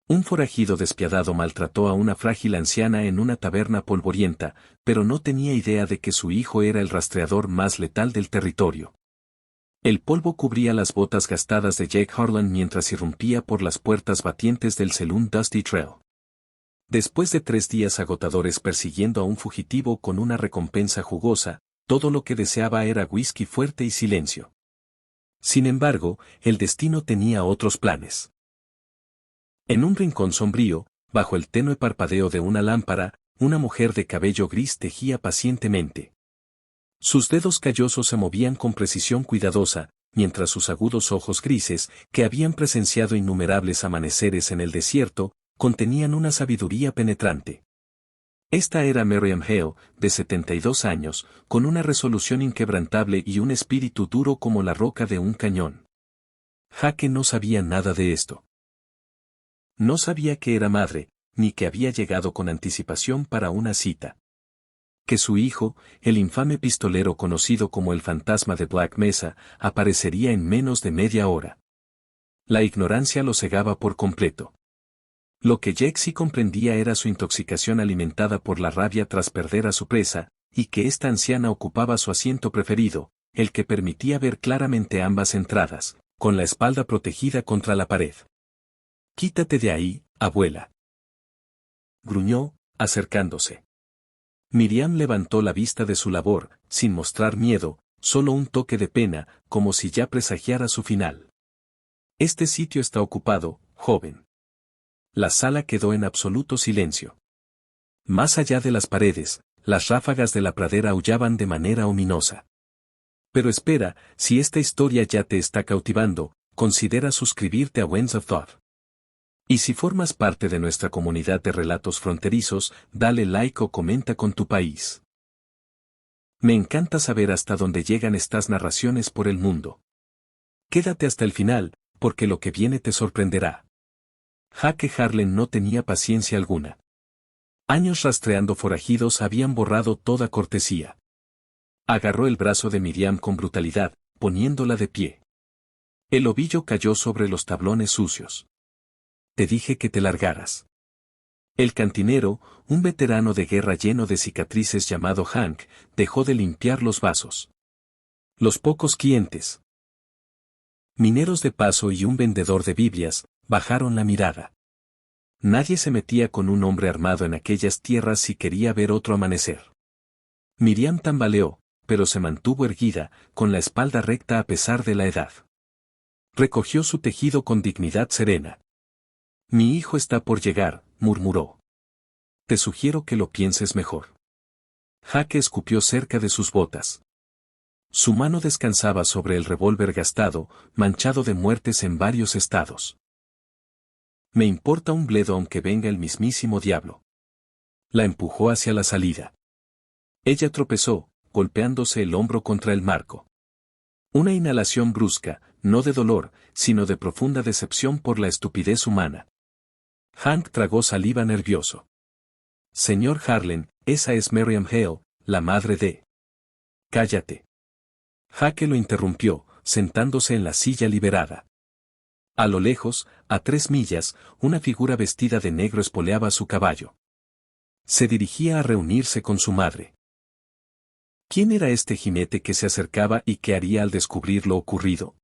Un forajido despiadado maltrató a una frágil anciana en una taberna polvorienta, pero no tenía idea de que su hijo era el rastreador más letal del territorio. El polvo cubría las botas gastadas de Jake Harlan mientras irrumpía por las puertas batientes del saloon Dusty Trail. Después de 3 días agotadores persiguiendo a un fugitivo con una recompensa jugosa, todo lo que deseaba era whisky fuerte y silencio. Sin embargo, el destino tenía otros planes. En un rincón sombrío, bajo el tenue parpadeo de una lámpara, una mujer de cabello gris tejía pacientemente. Sus dedos callosos se movían con precisión cuidadosa, mientras sus agudos ojos grises, que habían presenciado innumerables amaneceres en el desierto, contenían una sabiduría penetrante. Esta era Miriam Hale, de 72 años, con una resolución inquebrantable y un espíritu duro como la roca de un cañón. Jake no sabía nada de esto. No sabía que era madre, ni que había llegado con anticipación para una cita. Que su hijo, el infame pistolero conocido como el fantasma de Black Mesa, aparecería en menos de media hora. La ignorancia lo cegaba por completo. Lo que Jake sí comprendía era su intoxicación alimentada por la rabia tras perder a su presa, y que esta anciana ocupaba su asiento preferido, el que permitía ver claramente ambas entradas, con la espalda protegida contra la pared. «Quítate de ahí, abuela», gruñó, acercándose. Miriam levantó la vista de su labor, sin mostrar miedo, solo un toque de pena, como si ya presagiara su final. «Este sitio está ocupado, joven». La sala quedó en absoluto silencio. Más allá de las paredes, las ráfagas de la pradera aullaban de manera ominosa. Pero espera, si esta historia ya te está cautivando, considera suscribirte a Winds of Thought. Y si formas parte de nuestra comunidad de relatos fronterizos, dale like o comenta con tu país. Me encanta saber hasta dónde llegan estas narraciones por el mundo. Quédate hasta el final, porque lo que viene te sorprenderá. Jake Harlan no tenía paciencia alguna. Años rastreando forajidos habían borrado toda cortesía. Agarró el brazo de Miriam con brutalidad, poniéndola de pie. El ovillo cayó sobre los tablones sucios. Te dije que te largaras. El cantinero, un veterano de guerra lleno de cicatrices llamado Hank, dejó de limpiar los vasos. Los pocos clientes, mineros de paso y un vendedor de Biblias, bajaron la mirada. Nadie se metía con un hombre armado en aquellas tierras si quería ver otro amanecer. Miriam tambaleó, pero se mantuvo erguida, con la espalda recta a pesar de la edad. Recogió su tejido con dignidad serena. Mi hijo está por llegar, murmuró. Te sugiero que lo pienses mejor. Jake escupió cerca de sus botas. Su mano descansaba sobre el revólver gastado, manchado de muertes en varios estados. Me importa un bledo aunque venga el mismísimo diablo. La empujó hacia la salida. Ella tropezó, golpeándose el hombro contra el marco. Una inhalación brusca, no de dolor, sino de profunda decepción por la estupidez humana. Hank tragó saliva nervioso. Señor Harlan, esa es Miriam Hale, la madre de... Cállate. Jake lo interrumpió, sentándose en la silla liberada. A lo lejos, a 3 millas, una figura vestida de negro espoleaba su caballo. Se dirigía a reunirse con su madre. ¿Quién era este jinete que se acercaba y qué haría al descubrir lo ocurrido?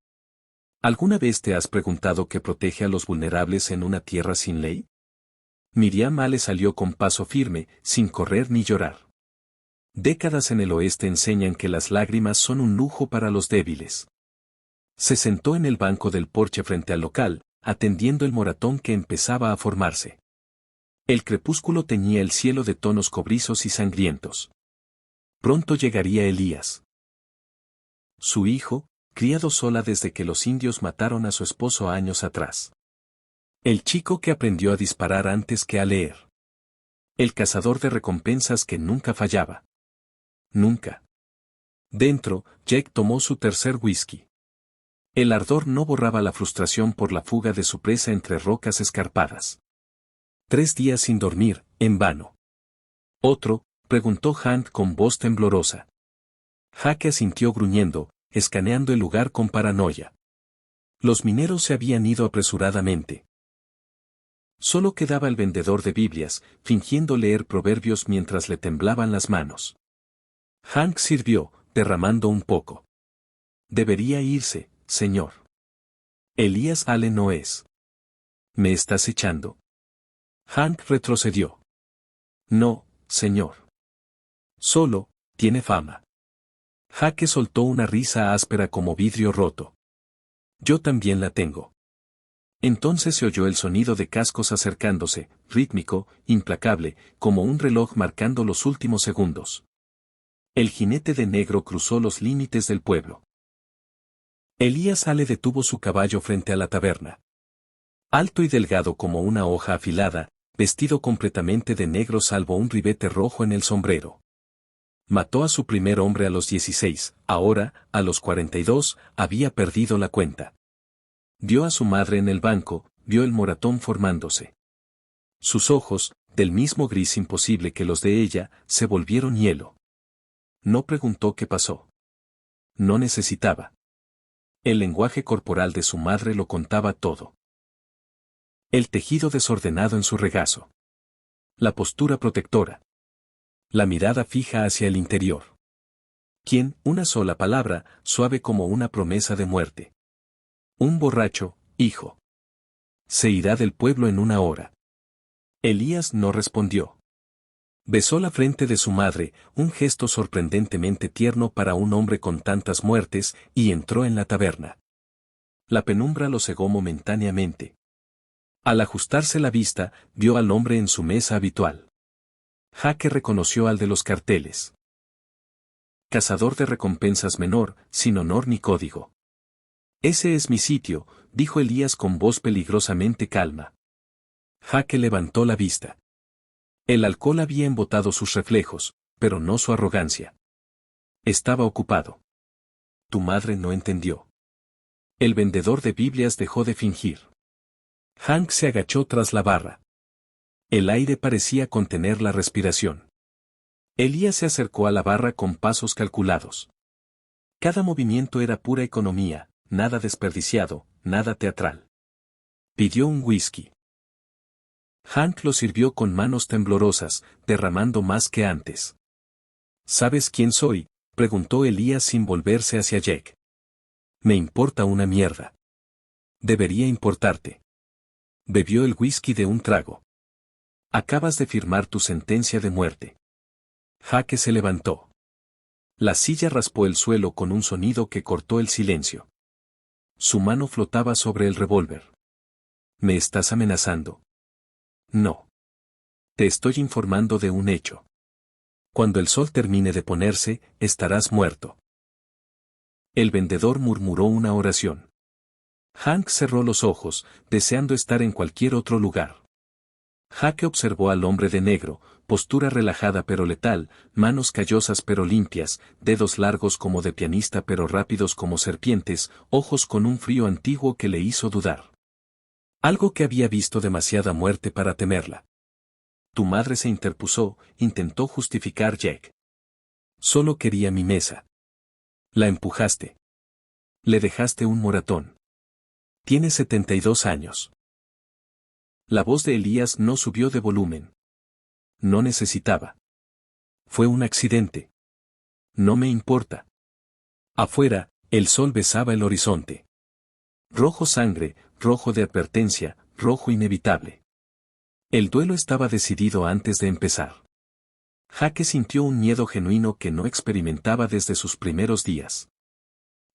¿Alguna vez te has preguntado qué protege a los vulnerables en una tierra sin ley? Miriam Ale salió con paso firme, sin correr ni llorar. Décadas en el oeste enseñan que las lágrimas son un lujo para los débiles. Se sentó en el banco del porche frente al local, atendiendo el moratón que empezaba a formarse. El crepúsculo teñía el cielo de tonos cobrizos y sangrientos. Pronto llegaría Elías. Su hijo, criado sola desde que los indios mataron a su esposo años atrás. El chico que aprendió a disparar antes que a leer. El cazador de recompensas que nunca fallaba. Nunca. Dentro, Jake tomó su tercer whisky. El ardor no borraba la frustración por la fuga de su presa entre rocas escarpadas. 3 días sin dormir, en vano. ¿Otro?, preguntó Hank con voz temblorosa. Jake asintió gruñendo, escaneando el lugar con paranoia. Los mineros se habían ido apresuradamente. Solo quedaba el vendedor de Biblias, fingiendo leer proverbios mientras le temblaban las manos. Hank sirvió, derramando un poco. Debería irse, señor. Elías Allen no es. ¿Me estás echando? Hank retrocedió. No, señor. Solo, tiene fama. Jake soltó una risa áspera como vidrio roto. Yo también la tengo. Entonces se oyó el sonido de cascos acercándose, rítmico, implacable, como un reloj marcando los últimos segundos. El jinete de negro cruzó los límites del pueblo. Elías Ale detuvo su caballo frente a la taberna. Alto y delgado como una hoja afilada, vestido completamente de negro salvo un ribete rojo en el sombrero. Mató a su primer hombre a los 16, ahora, a los 42, había perdido la cuenta. Vio a su madre en el banco, vio el moratón formándose. Sus ojos, del mismo gris imposible que los de ella, se volvieron hielo. No preguntó qué pasó. No necesitaba. El lenguaje corporal de su madre lo contaba todo. El tejido desordenado en su regazo. La postura protectora. La mirada fija hacia el interior. ¿Quién? Una sola palabra, suave como una promesa de muerte. Un borracho, hijo. Se irá del pueblo en una hora. Elías no respondió. Besó la frente de su madre, un gesto sorprendentemente tierno para un hombre con tantas muertes, y entró en la taberna. La penumbra lo cegó momentáneamente. Al ajustarse la vista, vio al hombre en su mesa habitual. Jake reconoció al de los carteles. Cazador de recompensas menor, sin honor ni código. Ese es mi sitio, dijo Elías con voz peligrosamente calma. Jake levantó la vista. El alcohol había embotado sus reflejos, pero no su arrogancia. Estaba ocupado. Tu madre no entendió. El vendedor de Biblias dejó de fingir. Hank se agachó tras la barra. El aire parecía contener la respiración. Elías se acercó a la barra con pasos calculados. Cada movimiento era pura economía, nada desperdiciado, nada teatral. Pidió un whisky. Hank lo sirvió con manos temblorosas, derramando más que antes. ¿Sabes quién soy?, preguntó Elías sin volverse hacia Jack. Me importa una mierda. Debería importarte. Bebió el whisky de un trago. Acabas de firmar tu sentencia de muerte. Jake se levantó. La silla raspó el suelo con un sonido que cortó el silencio. Su mano flotaba sobre el revólver. ¿Me estás amenazando? No. Te estoy informando de un hecho. Cuando el sol termine de ponerse, estarás muerto. El vendedor murmuró una oración. Hank cerró los ojos, deseando estar en cualquier otro lugar. Jake observó al hombre de negro, postura relajada pero letal, manos callosas pero limpias, dedos largos como de pianista pero rápidos como serpientes, ojos con un frío antiguo que le hizo dudar. Algo que había visto demasiada muerte para temerla. Tu madre se interpuso, intentó justificar Jack. Solo quería mi mesa. La empujaste. Le dejaste un moratón. Tiene 72 años. La voz de Elías no subió de volumen. No necesitaba. Fue un accidente. No me importa. Afuera, el sol besaba el horizonte. Rojo sangre, rojo de advertencia, rojo inevitable. El duelo estaba decidido antes de empezar. Jake sintió un miedo genuino que no experimentaba desde sus primeros días.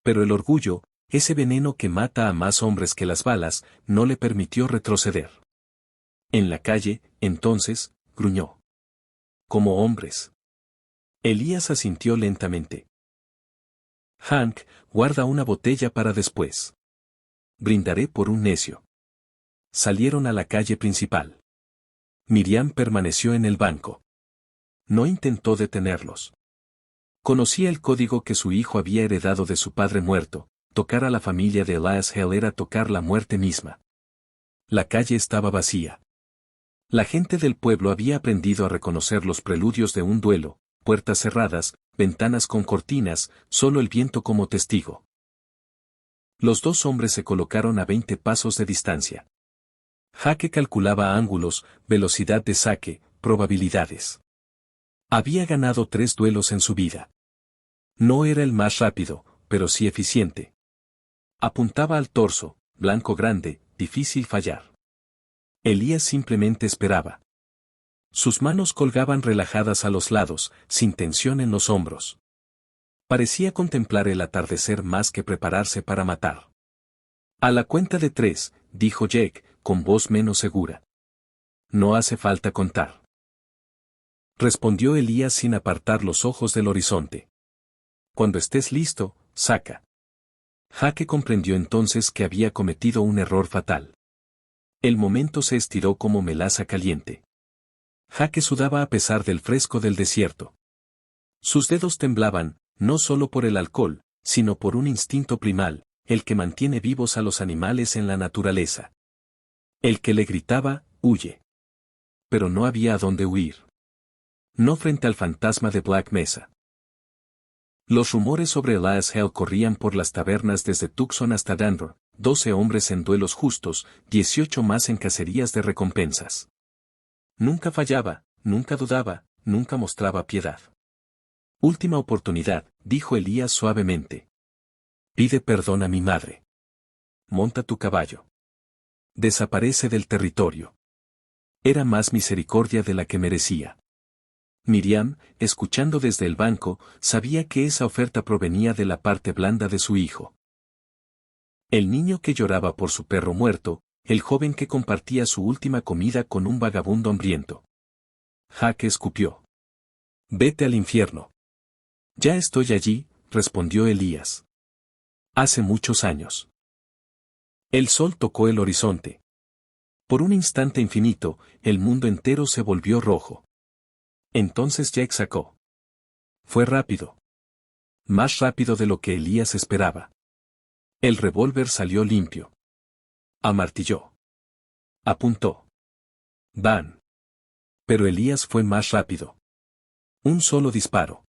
Pero el orgullo, ese veneno que mata a más hombres que las balas, no le permitió retroceder. En la calle, entonces, gruñó. Como hombres. Elías asintió lentamente. Hank, guarda una botella para después. Brindaré por un necio. Salieron a la calle principal. Miriam permaneció en el banco. No intentó detenerlos. Conocía el código que su hijo había heredado de su padre muerto. Tocar a la familia de Elias Hale era tocar la muerte misma. La calle estaba vacía. La gente del pueblo había aprendido a reconocer los preludios de un duelo, puertas cerradas, ventanas con cortinas, solo el viento como testigo. Los dos hombres se colocaron a 20 pasos de distancia. Jake calculaba ángulos, velocidad de saque, probabilidades. Había ganado 3 duelos en su vida. No era el más rápido, pero sí eficiente. Apuntaba al torso, blanco grande, difícil fallar. Elías simplemente esperaba. Sus manos colgaban relajadas a los lados, sin tensión en los hombros. Parecía contemplar el atardecer más que prepararse para matar. A la cuenta de 3, dijo Jake, con voz menos segura. No hace falta contar. Respondió Elías sin apartar los ojos del horizonte. Cuando estés listo, saca. Jake comprendió entonces que había cometido un error fatal. El momento se estiró como melaza caliente. Jake sudaba a pesar del fresco del desierto. Sus dedos temblaban, no solo por el alcohol, sino por un instinto primal, el que mantiene vivos a los animales en la naturaleza. El que le gritaba, huye. Pero no había a dónde huir. No frente al fantasma de Black Mesa. Los rumores sobre Last Hell corrían por las tabernas desde Tucson hasta Denver, 12 hombres en duelos justos, 18 más en cacerías de recompensas. Nunca fallaba, nunca dudaba, nunca mostraba piedad. Última oportunidad, dijo Elías suavemente. Pide perdón a mi madre. Monta tu caballo. Desaparece del territorio. Era más misericordia de la que merecía. Miriam, escuchando desde el banco, sabía que esa oferta provenía de la parte blanda de su hijo. El niño que lloraba por su perro muerto, el joven que compartía su última comida con un vagabundo hambriento. Jake escupió. Vete al infierno. Ya estoy allí, respondió Elías. Hace muchos años. El sol tocó el horizonte. Por un instante infinito, el mundo entero se volvió rojo. Entonces Jake sacó. Fue rápido. Más rápido de lo que Elías esperaba. El revólver salió limpio. Amartilló. Apuntó. Van. Pero Elías fue más rápido. Un solo disparo.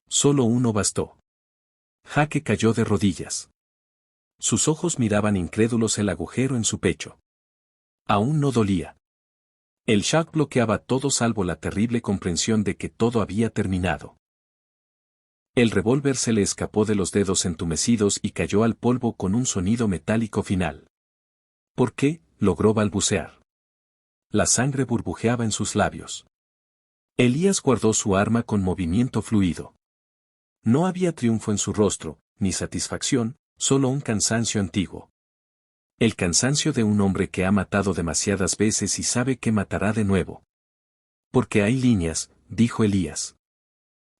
Solo uno bastó. Jake cayó de rodillas. Sus ojos miraban incrédulos el agujero en su pecho. Aún no dolía. El shock bloqueaba todo salvo la terrible comprensión de que todo había terminado. El revólver se le escapó de los dedos entumecidos y cayó al polvo con un sonido metálico final. ¿Por qué? Logró balbucear. La sangre burbujeaba en sus labios. Elías guardó su arma con movimiento fluido. No había triunfo en su rostro, ni satisfacción, solo un cansancio antiguo. El cansancio de un hombre que ha matado demasiadas veces y sabe que matará de nuevo. Porque hay líneas, dijo Elías.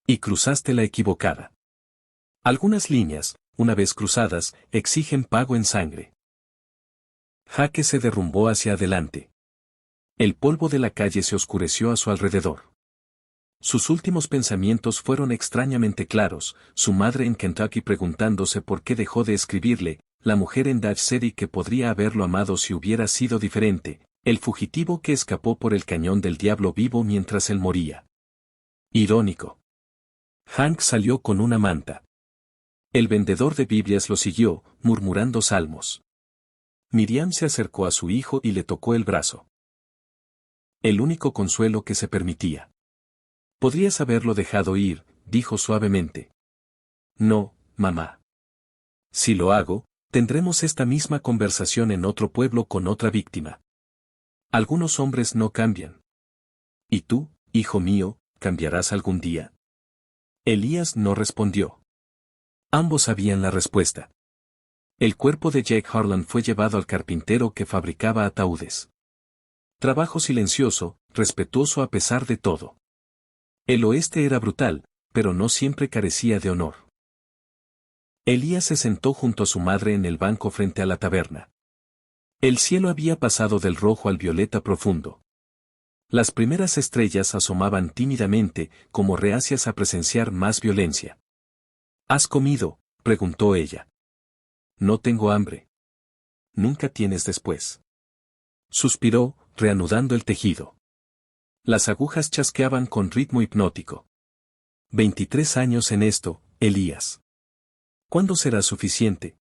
Y cruzaste la equivocada. Algunas líneas, una vez cruzadas, exigen pago en sangre. Jake se derrumbó hacia adelante. El polvo de la calle se oscureció a su alrededor. Sus últimos pensamientos fueron extrañamente claros, su madre en Kentucky preguntándose por qué dejó de escribirle, la mujer en Dodge City que podría haberlo amado si hubiera sido diferente, el fugitivo que escapó por el cañón del diablo vivo mientras él moría. Irónico. Hank salió con una manta. El vendedor de Biblias lo siguió, murmurando salmos. Miriam se acercó a su hijo y le tocó el brazo. El único consuelo que se permitía. Podrías haberlo dejado ir, dijo suavemente. No, mamá. Si lo hago, tendremos esta misma conversación en otro pueblo con otra víctima. Algunos hombres no cambian. ¿Y tú, hijo mío, cambiarás algún día? Elías no respondió. Ambos sabían la respuesta. El cuerpo de Jake Harlan fue llevado al carpintero que fabricaba ataúdes. Trabajo silencioso, respetuoso a pesar de todo. El oeste era brutal, pero no siempre carecía de honor. Elías se sentó junto a su madre en el banco frente a la taberna. El cielo había pasado del rojo al violeta profundo. Las primeras estrellas asomaban tímidamente, como reacias a presenciar más violencia. ¿Has comido?, preguntó ella. No tengo hambre. Nunca tienes después. Suspiró, reanudando el tejido. Las agujas chasqueaban con ritmo hipnótico. 23 años en esto, Elías. ¿Cuándo será suficiente?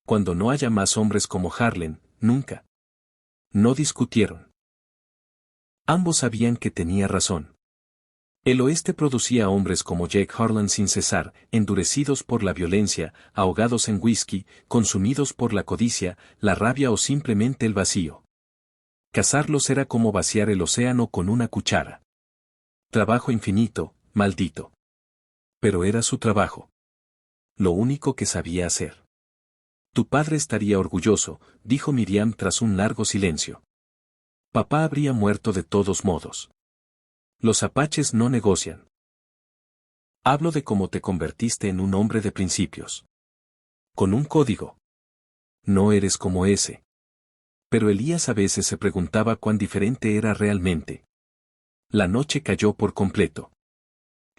Cuando no haya más hombres como Harlan, nunca. No discutieron. Ambos sabían que tenía razón. El oeste producía hombres como Jake Harlan sin cesar, endurecidos por la violencia, ahogados en whisky, consumidos por la codicia, la rabia o simplemente el vacío. Cazarlos era como vaciar el océano con una cuchara. Trabajo infinito, maldito. Pero era su trabajo. Lo único que sabía hacer. Tu padre estaría orgulloso, dijo Miriam tras un largo silencio. Papá habría muerto de todos modos. Los apaches no negocian. Hablo de cómo te convertiste en un hombre de principios. Con un código. No eres como ese. Pero Elías a veces se preguntaba cuán diferente era realmente. La noche cayó por completo.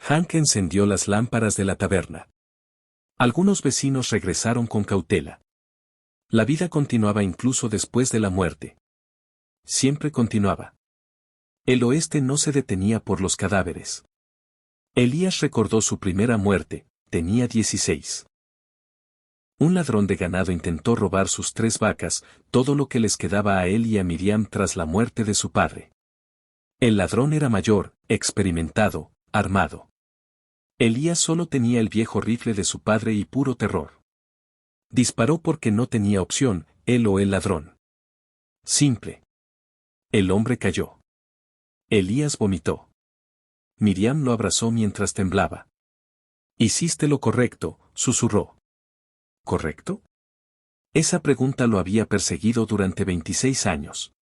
Hank encendió las lámparas de la taberna. Algunos vecinos regresaron con cautela. La vida continuaba incluso después de la muerte. Siempre continuaba. El oeste no se detenía por los cadáveres. Elías recordó su primera muerte, tenía 16. Un ladrón de ganado intentó robar sus 3 vacas, todo lo que les quedaba a él y a Miriam tras la muerte de su padre. El ladrón era mayor, experimentado, armado. Elías solo tenía el viejo rifle de su padre y puro terror. Disparó porque no tenía opción, él o el ladrón. Simple. El hombre cayó. Elías vomitó. Miriam lo abrazó mientras temblaba. Hiciste lo correcto, susurró. ¿Correcto? Esa pregunta lo había perseguido durante 26 años.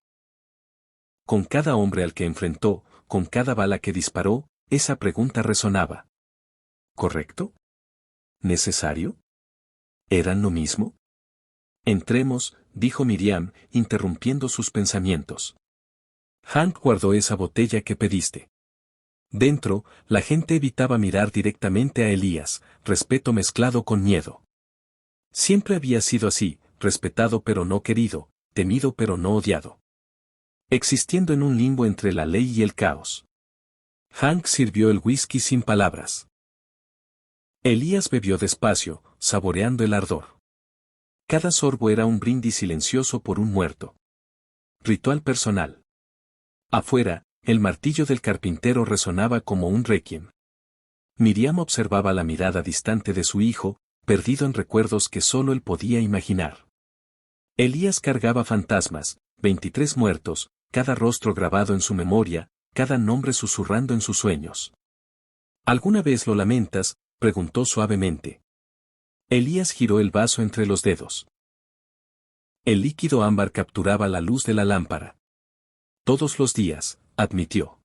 Con cada hombre al que enfrentó, con cada bala que disparó, esa pregunta resonaba. ¿Correcto? ¿Necesario? ¿Eran lo mismo? Entremos, dijo Miriam, interrumpiendo sus pensamientos. Hank guardó esa botella que pediste. Dentro, la gente evitaba mirar directamente a Elías, respeto mezclado con miedo. Siempre había sido así, respetado pero no querido, temido pero no odiado. Existiendo en un limbo entre la ley y el caos. Hank sirvió el whisky sin palabras. Elías bebió despacio, saboreando el ardor. Cada sorbo era un brindis silencioso por un muerto. Ritual personal. Afuera, el martillo del carpintero resonaba como un requiem. Miriam observaba la mirada distante de su hijo, perdido en recuerdos que solo él podía imaginar. Elías cargaba fantasmas, 23 muertos, cada rostro grabado en su memoria, cada nombre susurrando en sus sueños. ¿Alguna vez lo lamentas?, preguntó suavemente. Elías giró el vaso entre los dedos. El líquido ámbar capturaba la luz de la lámpara. Todos los días, admitió.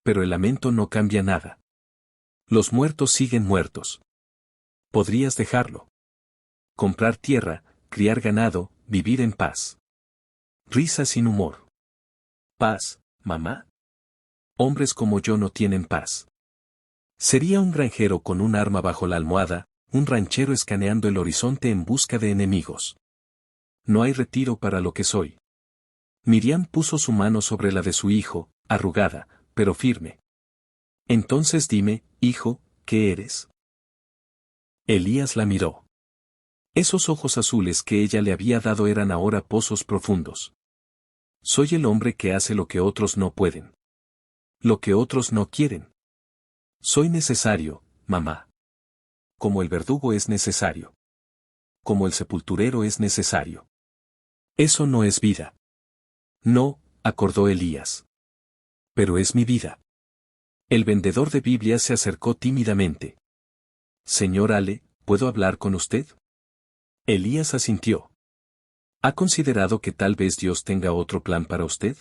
Pero el lamento no cambia nada. Los muertos siguen muertos. Podrías dejarlo. Comprar tierra, criar ganado, vivir en paz. Risa sin humor. ¿Paz, mamá? Hombres como yo no tienen paz. Sería un granjero con un arma bajo la almohada, un ranchero escaneando el horizonte en busca de enemigos. No hay retiro para lo que soy. Miriam puso su mano sobre la de su hijo, arrugada, pero firme. Entonces dime, hijo, ¿qué eres? Elías la miró. Esos ojos azules que ella le había dado eran ahora pozos profundos. Soy el hombre que hace lo que otros no pueden. Lo que otros no quieren. Soy necesario, mamá. Como el verdugo es necesario. Como el sepulturero es necesario. Eso no es vida. No, acordó Elías. Pero es mi vida. El vendedor de Biblias se acercó tímidamente. Señor Ale, ¿puedo hablar con usted? Elías asintió. ¿Ha considerado que tal vez Dios tenga otro plan para usted?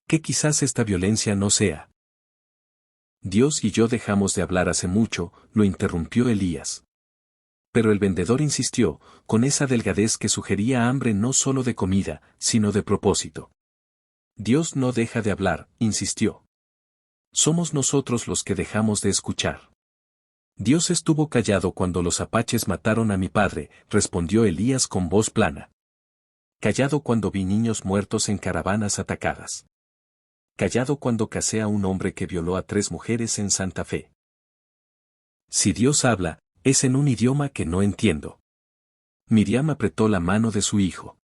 Que quizás esta violencia no sea. Dios y yo dejamos de hablar hace mucho, lo interrumpió Elías. Pero el vendedor insistió, con esa delgadez que sugería hambre no solo de comida, sino de propósito. Dios no deja de hablar, insistió. Somos nosotros los que dejamos de escuchar. Dios estuvo callado cuando los apaches mataron a mi padre, respondió Elías con voz plana. Callado cuando vi niños muertos en caravanas atacadas. Callado cuando casé a un hombre que violó a 3 mujeres en Santa Fe. Si Dios habla, es en un idioma que no entiendo. Miriam apretó la mano de su hijo.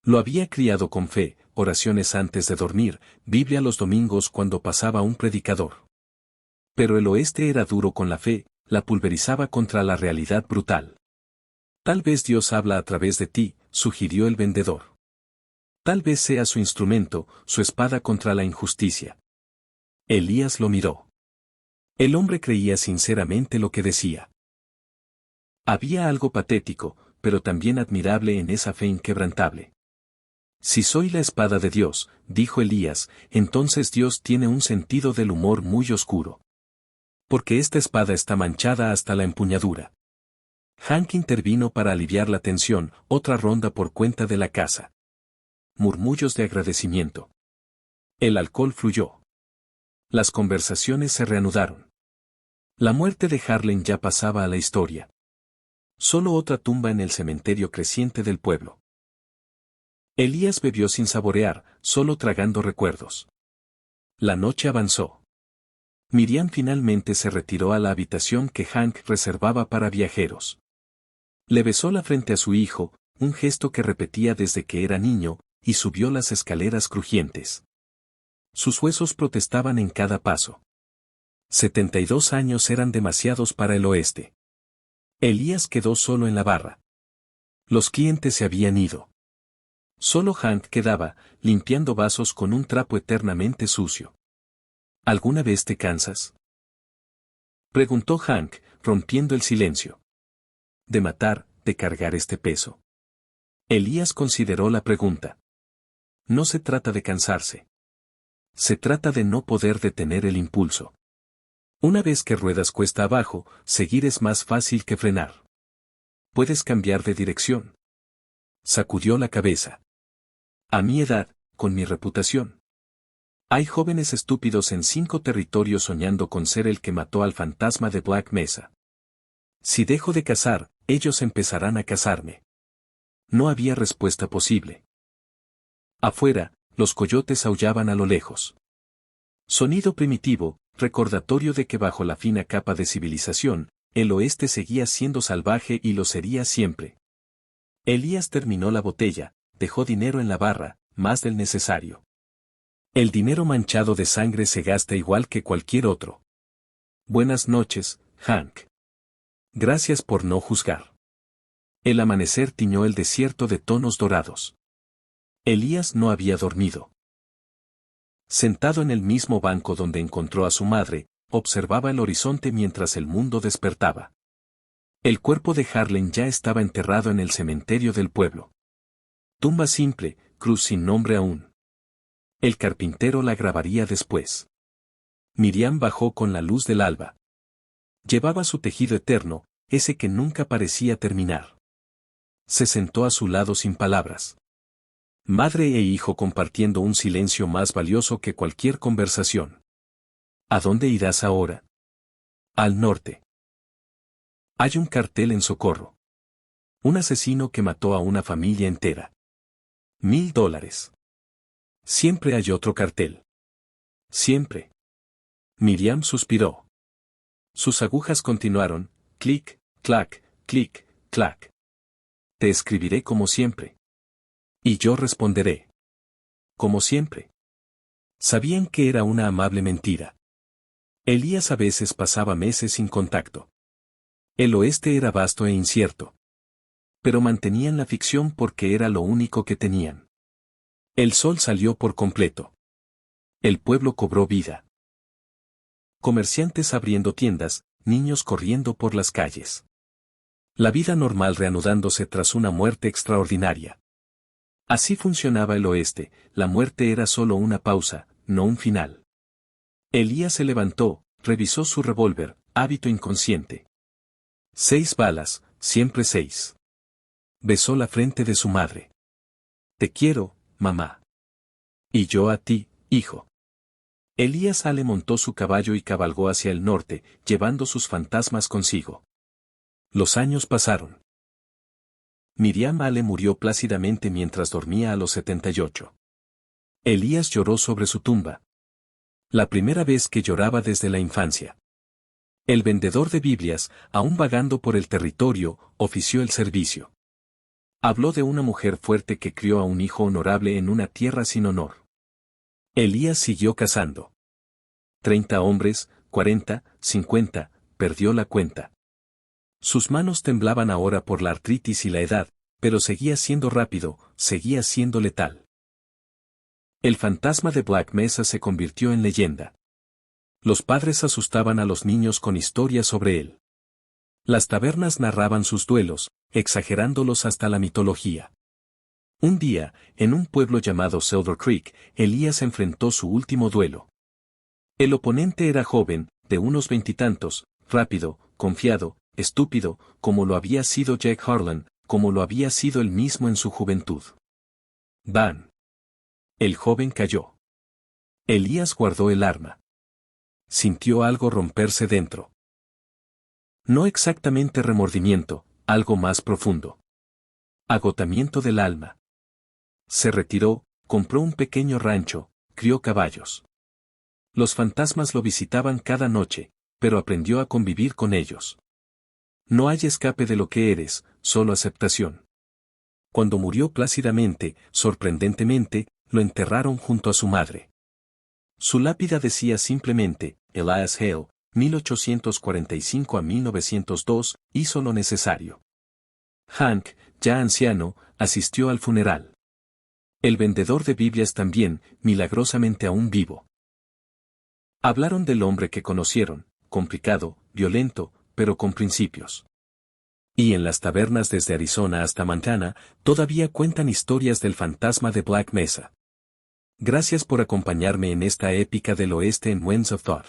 Lo había criado con fe, oraciones antes de dormir, Biblia los domingos cuando pasaba un predicador. Pero el oeste era duro con la fe, la pulverizaba contra la realidad brutal. Tal vez Dios habla a través de ti, sugirió el vendedor. Tal vez sea su instrumento, su espada contra la injusticia. Elías lo miró. El hombre creía sinceramente lo que decía. Había algo patético, pero también admirable en esa fe inquebrantable. Si soy la espada de Dios, dijo Elías, entonces Dios tiene un sentido del humor muy oscuro. Porque esta espada está manchada hasta la empuñadura. Hank intervino para aliviar la tensión, otra ronda por cuenta de la casa. Murmullos de agradecimiento. El alcohol fluyó. Las conversaciones se reanudaron. La muerte de Harlan ya pasaba a la historia. Solo otra tumba en el cementerio creciente del pueblo. Elías bebió sin saborear, solo tragando recuerdos. La noche avanzó. Miriam finalmente se retiró a la habitación que Hank reservaba para viajeros. Le besó la frente a su hijo, un gesto que repetía desde que era niño, y subió las escaleras crujientes. Sus huesos protestaban en cada paso. 72 años eran demasiados para el oeste. Elías quedó solo en la barra. Los clientes se habían ido. Solo Hank quedaba, limpiando vasos con un trapo eternamente sucio. ¿Alguna vez te cansas?, preguntó Hank, rompiendo el silencio. ¿De matar, de cargar este peso? Elías consideró la pregunta. No se trata de cansarse. Se trata de no poder detener el impulso. Una vez que ruedas cuesta abajo, seguir es más fácil que frenar. Puedes cambiar de dirección. Sacudió la cabeza. A mi edad, con mi reputación. Hay jóvenes estúpidos en 5 territorios soñando con ser el que mató al fantasma de Black Mesa. Si dejo de cazar, ellos empezarán a cazarme. No había respuesta posible. Afuera, los coyotes aullaban a lo lejos. Sonido primitivo, recordatorio de que bajo la fina capa de civilización, el oeste seguía siendo salvaje y lo sería siempre. Elías terminó la botella, dejó dinero en la barra, más del necesario. El dinero manchado de sangre se gasta igual que cualquier otro. Buenas noches, Hank. Gracias por no juzgar. El amanecer tiñó el desierto de tonos dorados. Elías no había dormido. Sentado en el mismo banco donde encontró a su madre, observaba el horizonte mientras el mundo despertaba. El cuerpo de Harlan ya estaba enterrado en el cementerio del pueblo. Tumba simple, cruz sin nombre aún. El carpintero la grabaría después. Miriam bajó con la luz del alba. Llevaba su tejido eterno, ese que nunca parecía terminar. Se sentó a su lado sin palabras. Madre e hijo compartiendo un silencio más valioso que cualquier conversación. ¿A dónde irás ahora? Al norte. Hay un cartel en Socorro. Un asesino que mató a una familia entera. $1000. Siempre hay otro cartel. Siempre. Miriam suspiró. Sus agujas continuaron, clic, clac, clic, clac. Te escribiré como siempre. Y yo responderé. Como siempre. Sabían que era una amable mentira. Elías a veces pasaba meses sin contacto. El oeste era vasto e incierto. Pero mantenían la ficción porque era lo único que tenían. El sol salió por completo. El pueblo cobró vida. Comerciantes abriendo tiendas, niños corriendo por las calles. La vida normal reanudándose tras una muerte extraordinaria. Así funcionaba el oeste, la muerte era solo una pausa, no un final. Elías se levantó, revisó su revólver, hábito inconsciente. 6 balas, siempre 6. Besó la frente de su madre. Te quiero, mamá. Y yo a ti, hijo. Elías Ale montó su caballo y cabalgó hacia el norte, llevando sus fantasmas consigo. Los años pasaron. Miriam Ale murió plácidamente mientras dormía a los 78. Elías lloró sobre su tumba. La primera vez que lloraba desde la infancia. El vendedor de Biblias, aún vagando por el territorio, ofició el servicio. Habló de una mujer fuerte que crió a un hijo honorable en una tierra sin honor. Elías siguió cazando. 30 hombres, 40, 50, perdió la cuenta. Sus manos temblaban ahora por la artritis y la edad, pero seguía siendo rápido, seguía siendo letal. El fantasma de Black Mesa se convirtió en leyenda. Los padres asustaban a los niños con historias sobre él. Las tabernas narraban sus duelos, exagerándolos hasta la mitología. Un día, en un pueblo llamado Silver Creek, Elías enfrentó su último duelo. El oponente era joven, de unos veintitantos, rápido, confiado, estúpido, como lo había sido Jack Harlan, como lo había sido él mismo en su juventud. ¡Bam! El joven cayó. Elías guardó el arma. Sintió algo romperse dentro. No exactamente remordimiento, algo más profundo. Agotamiento del alma. Se retiró, compró un pequeño rancho, crió caballos. Los fantasmas lo visitaban cada noche, pero aprendió a convivir con ellos. No hay escape de lo que eres, solo aceptación. Cuando murió plácidamente, sorprendentemente, lo enterraron junto a su madre. Su lápida decía simplemente, Elias Hale, 1845 a 1902, hizo lo necesario. Hank, ya anciano, asistió al funeral. El vendedor de Biblias también, milagrosamente aún vivo. Hablaron del hombre que conocieron, complicado, violento, pero con principios. Y en las tabernas desde Arizona hasta Montana, todavía cuentan historias del fantasma de Black Mesa. Gracias por acompañarme en esta épica del oeste en Winds of Thought.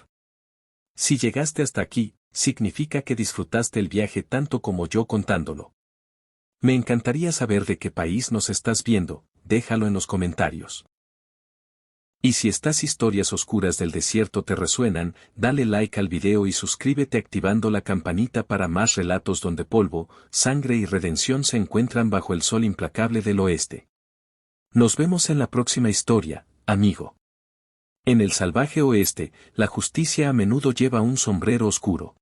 Si llegaste hasta aquí, significa que disfrutaste el viaje tanto como yo contándolo. Me encantaría saber de qué país nos estás viendo, déjalo en los comentarios. Y si estas historias oscuras del desierto te resuenan, dale like al video y suscríbete activando la campanita para más relatos donde polvo, sangre y redención se encuentran bajo el sol implacable del oeste. Nos vemos en la próxima historia, amigo. En el salvaje oeste, la justicia a menudo lleva un sombrero oscuro.